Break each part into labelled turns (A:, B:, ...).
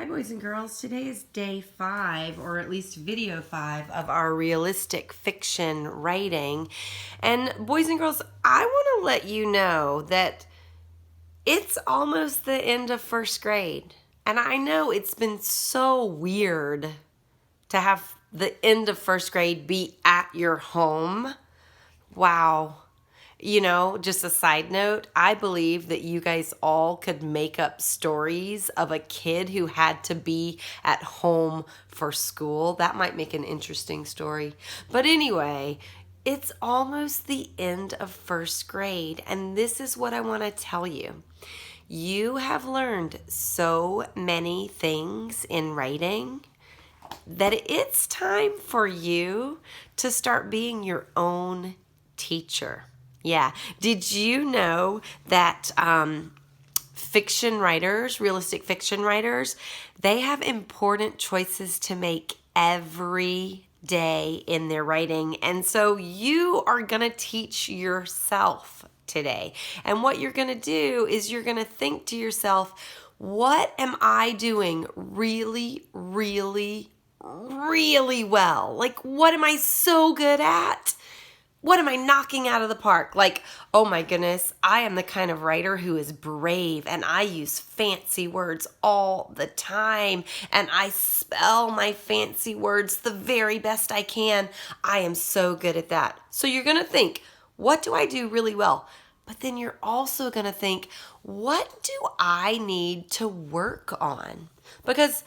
A: Hi, boys and girls. Today is day 5, or at least video 5, of our realistic fiction writing. And, boys and girls, I want to let you know that it's almost the end of first grade. And I know it's been so weird to have the end of first grade be at your home. Wow. You know, just a side note, I believe that you guys all could make up stories of a kid who had to be at home for school. That might make an interesting story. But anyway, it's almost the end of first grade, and this is what I want to tell you. You have learned so many things in writing that it's time for you to start being your own teacher. Yeah. Did you know that fiction writers, realistic fiction writers, they have important choices to make every day in their writing? And so you are going to teach yourself today. And what you're going to do is you're going to think to yourself, what am I doing really, really, really well? Like, what am I so good at? What am I knocking out of the park? Like, oh my goodness, I am the kind of writer who is brave and I use fancy words all the time and I spell my fancy words the very best I can. I am so good at that. So you're going to think, what do I do really well? But then you're also going to think, what do I need to work on? Because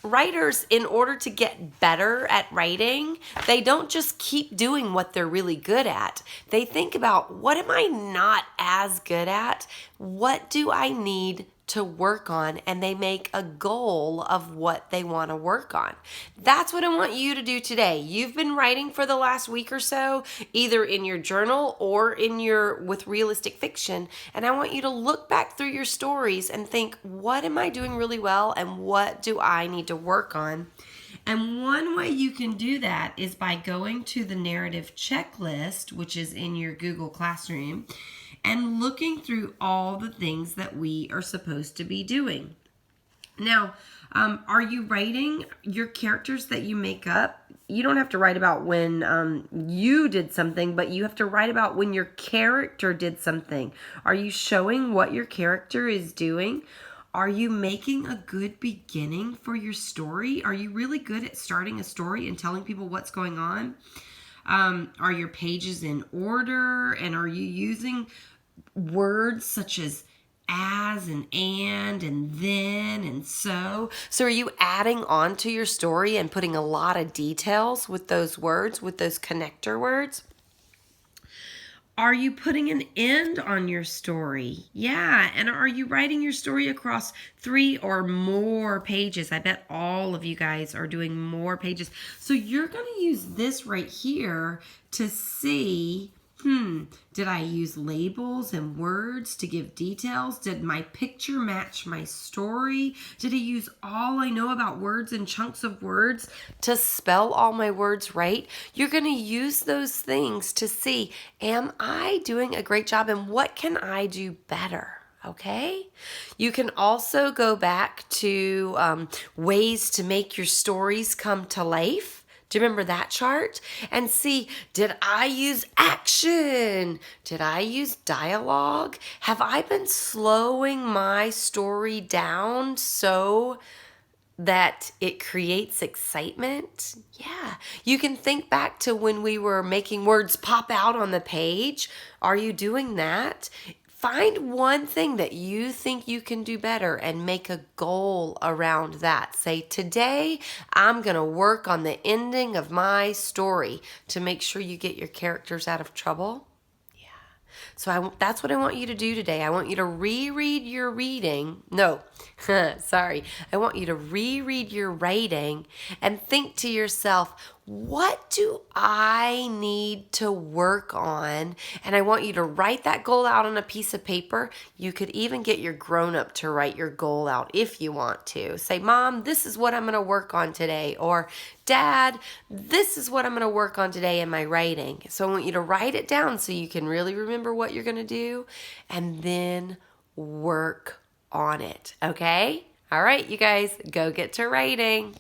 A: writers, in order to get better at writing, they don't just keep doing what they're really good at. They think about, what am I not as good at? What do I need to work on? And they make a goal of what they want to work on. That's what I want you to do today. You've been writing for the last week or so, either in your journal or with realistic fiction. And I want you to look back through your stories and think, what am I doing really well and what do I need to work on? And one way you can do that is by going to the narrative checklist, which is in your Google Classroom, and looking through all the things that we are supposed to be doing. Now, are you writing your characters that you make up? You don't have to write about when you did something, but you have to write about when your character did something. Are you showing what your character is doing? Are you making a good beginning for your story? Are you really good at starting a story and telling people what's going on? Are your pages in order? And are you using words such as and then and so? So are you adding on to your story and putting a lot of details with those words, with those connector words? Are you putting an end on your story? Yeah. And are you writing your story across 3 or more pages? I bet all of you guys are doing more pages. So you're going to use this right here to see, did I use labels and words to give details? Did my picture match my story? Did I use all I know about words and chunks of words to spell all my words right? You're going to use those things to see, am I doing a great job and what can I do better? Okay? You can also go back to ways to make your stories come to life. Do you remember that chart? And see, did I use action? Did I use dialogue? Have I been slowing my story down so that it creates excitement? Yeah. You can think back to when we were making words pop out on the page. Are you doing that? Find one thing that you think you can do better and make a goal around that. Say, today I'm going to work on the ending of my story to make sure you get your characters out of trouble. So that's what I want you to do today. I want you to reread your reading. No, sorry. I want you to reread your writing and think to yourself, what do I need to work on? And I want you to write that goal out on a piece of paper. You could even get your grown-up to write your goal out if you want to. Say, Mom, this is what I'm going to work on today. Or, Dad, this is what I'm going to work on today in my writing. So I want you to write it down so you can really remember what you're going to do and then work on it. Okay? All right, you guys, go get to writing.